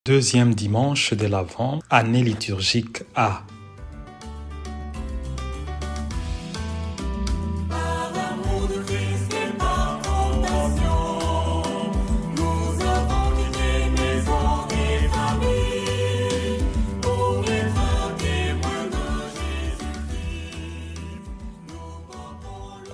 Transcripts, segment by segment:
Deuxième dimanche de l'Avent, année liturgique A. Par amour de Christ et par compassion, nous avons quitté maison et famille pour être témoins de Jésus-Christ.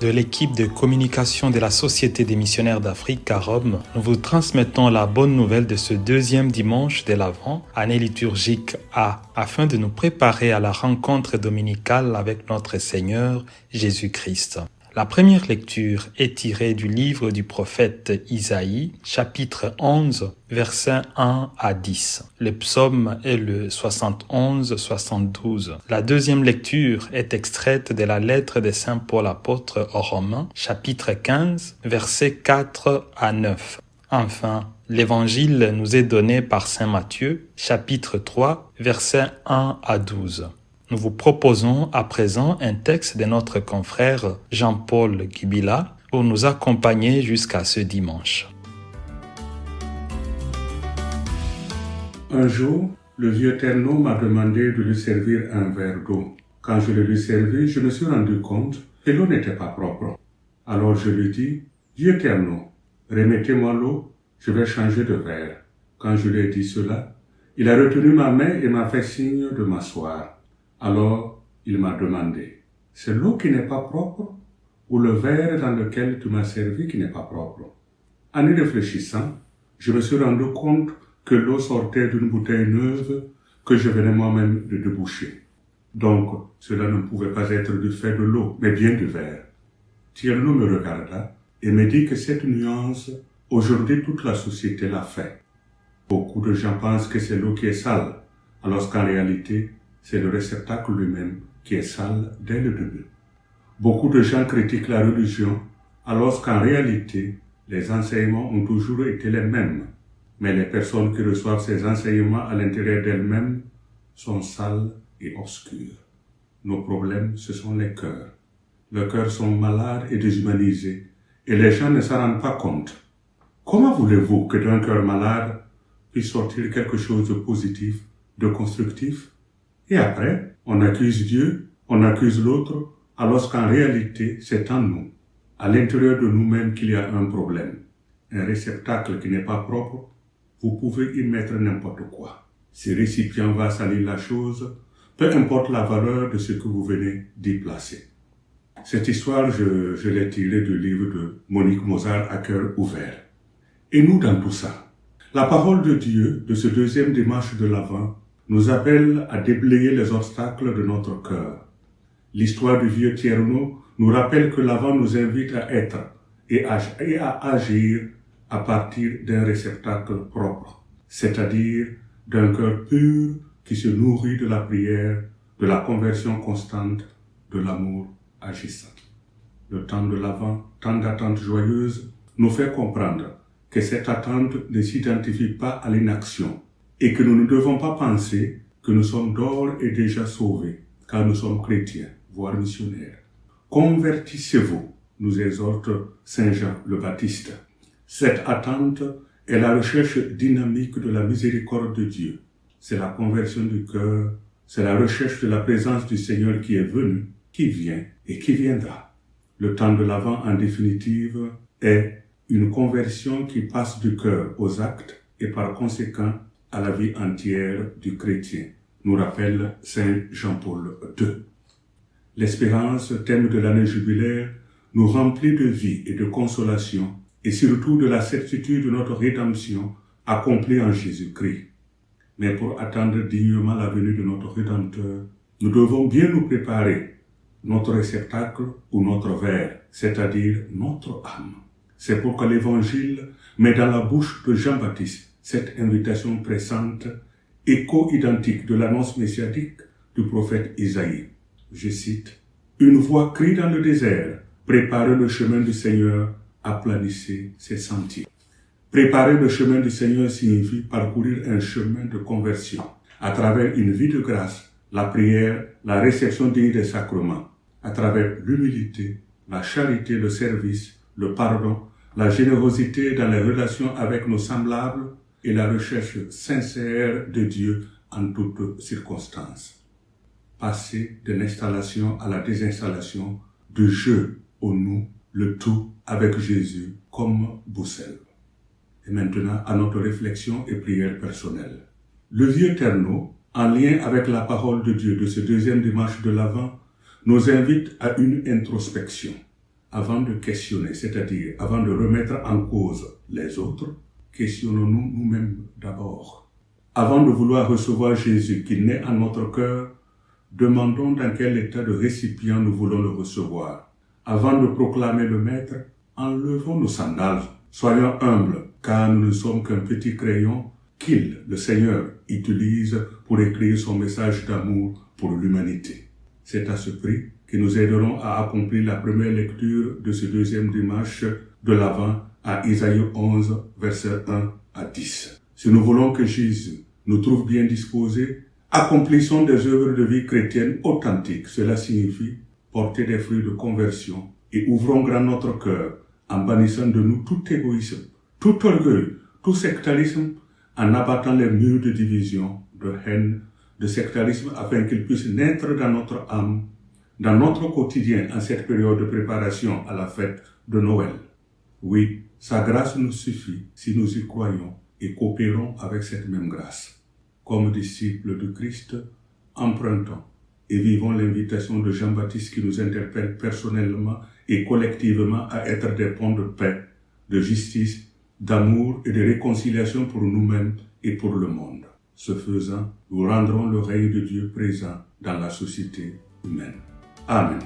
De l'équipe de communication de la Société des missionnaires d'Afrique à Rome, nous vous transmettons la bonne nouvelle de ce deuxième dimanche de l'Avent, année liturgique A, afin de nous préparer à la rencontre dominicale avec notre Seigneur Jésus-Christ. La première lecture est tirée du livre du prophète Isaïe, chapitre 11, versets 1 à 10. Le psaume est le 71-72. La deuxième lecture est extraite de la lettre de Saint Paul apôtre aux Romains, chapitre 15, versets 4 à 9. Enfin, l'évangile nous est donné par Saint Matthieu, chapitre 3, versets 1 à 12. Nous vous proposons à présent un texte de notre confrère Jean-Paul Guibila pour nous accompagner jusqu'à ce dimanche. Un jour, le vieux Ternot m'a demandé de lui servir un verre d'eau. Quand je le lui servis, je me suis rendu compte que l'eau n'était pas propre. Alors je lui dis, « Vieux Ternot, remettez-moi l'eau, je vais changer de verre. » Quand je lui ai dit cela, il a retenu ma main et m'a fait signe de m'asseoir. Alors, il m'a demandé, « C'est l'eau qui n'est pas propre ou le verre dans lequel tu m'as servi qui n'est pas propre ?» En y réfléchissant, je me suis rendu compte que l'eau sortait d'une bouteille neuve que je venais moi-même de déboucher. Donc, cela ne pouvait pas être du fait de l'eau, mais bien du verre. Tierno me regarda et me dit que cette nuance, aujourd'hui toute la société l'a fait. Beaucoup de gens pensent que c'est l'eau qui est sale, alors qu'en réalité, c'est le réceptacle lui-même qui est sale dès le début. Beaucoup de gens critiquent la religion, alors qu'en réalité, les enseignements ont toujours été les mêmes. Mais les personnes qui reçoivent ces enseignements à l'intérieur d'elles-mêmes sont sales et obscures. Nos problèmes, ce sont les cœurs. Les cœurs sont malades et déshumanisés, et les gens ne s'en rendent pas compte. Comment voulez-vous que d'un cœur malade puisse sortir quelque chose de positif, de constructif? Et après, on accuse Dieu, on accuse l'autre, alors qu'en réalité, c'est en nous, à l'intérieur de nous-mêmes qu'il y a un problème. Un réceptacle qui n'est pas propre, vous pouvez y mettre n'importe quoi. Ce récipient va salir la chose, peu importe la valeur de ce que vous venez d'y placer. Cette histoire, je l'ai tirée du livre de Monique Mozart à cœur ouvert. Et nous dans tout ça, la parole de Dieu de ce deuxième dimanche de l'Avent nous appelle à déblayer les obstacles de notre cœur. L'histoire du vieux Tierno nous rappelle que l'Avent nous invite à être et à agir à partir d'un réceptacle propre, c'est-à-dire d'un cœur pur qui se nourrit de la prière, de la conversion constante, de l'amour agissant. Le temps de l'Avent, temps d'attente joyeuse, nous fait comprendre que cette attente ne s'identifie pas à l'inaction et que nous ne devons pas penser que nous sommes d'ores et déjà sauvés, car nous sommes chrétiens, voire missionnaires. Convertissez-vous, nous exhorte Saint Jean le Baptiste. Cette attente est la recherche dynamique de la miséricorde de Dieu. C'est la conversion du cœur, c'est la recherche de la présence du Seigneur qui est venu, qui vient et qui viendra. Le temps de l'Avent, en définitive, est une conversion qui passe du cœur aux actes et par conséquent à la vie entière du chrétien, nous rappelle Saint Jean-Paul II. L'espérance, thème de l'année jubilaire, nous remplit de vie et de consolation et surtout de la certitude de notre rédemption accomplie en Jésus-Christ. Mais pour attendre dignement la venue de notre Rédempteur, nous devons bien nous préparer notre réceptacle ou notre verre, c'est-à-dire notre âme. C'est pourquoi l'Évangile met dans la bouche de Jean-Baptiste cette invitation pressante, écho-identique de l'annonce messianique du prophète Isaïe. Je cite, « Une voix crie dans le désert, préparez le chemin du Seigneur, aplanissez ses sentiers. » Préparer le chemin du Seigneur signifie parcourir un chemin de conversion à travers une vie de grâce, la prière, la réception digne des sacrements, à travers l'humilité, la charité, le service, le pardon, la générosité dans les relations avec nos semblables et la recherche sincère de Dieu en toutes circonstances. Passer de l'installation à la désinstallation, du je au nous, le tout avec Jésus comme boussole. Et maintenant, à notre réflexion et prière personnelle. Le vieux terneau, en lien avec la parole de Dieu de ce deuxième dimanche de l'Avent, nous invite à une introspection. Avant de questionner, c'est-à-dire avant de remettre en cause les autres, questionnons-nous nous-mêmes d'abord. Avant de vouloir recevoir Jésus qui naît en notre cœur, demandons dans quel état de récipient nous voulons le recevoir. Avant de proclamer le Maître, enlevons nos sandales. Soyons humbles, car nous ne sommes qu'un petit crayon qu'il, le Seigneur, utilise pour écrire son message d'amour pour l'humanité. C'est à ce prix que nous aiderons à accomplir la première lecture de ce deuxième dimanche de l'Avent à Isaïe 11, versets 1 à 10. Si nous voulons que Jésus nous trouve bien disposés, accomplissons des œuvres de vie chrétienne authentiques. Cela signifie porter des fruits de conversion et ouvrons grand notre cœur en bannissant de nous tout égoïsme, tout orgueil, tout sectarisme, en abattant les murs de division, de haine, de sectarisme afin qu'ils puissent naître dans notre âme, dans notre quotidien en cette période de préparation à la fête de Noël. Oui, sa grâce nous suffit si nous y croyons et coopérons avec cette même grâce. Comme disciples de Christ, empruntons et vivons l'invitation de Jean-Baptiste qui nous interpelle personnellement et collectivement à être des ponts de paix, de justice, d'amour et de réconciliation pour nous-mêmes et pour le monde. Ce faisant, nous rendrons le règne de Dieu présent dans la société humaine. Amen.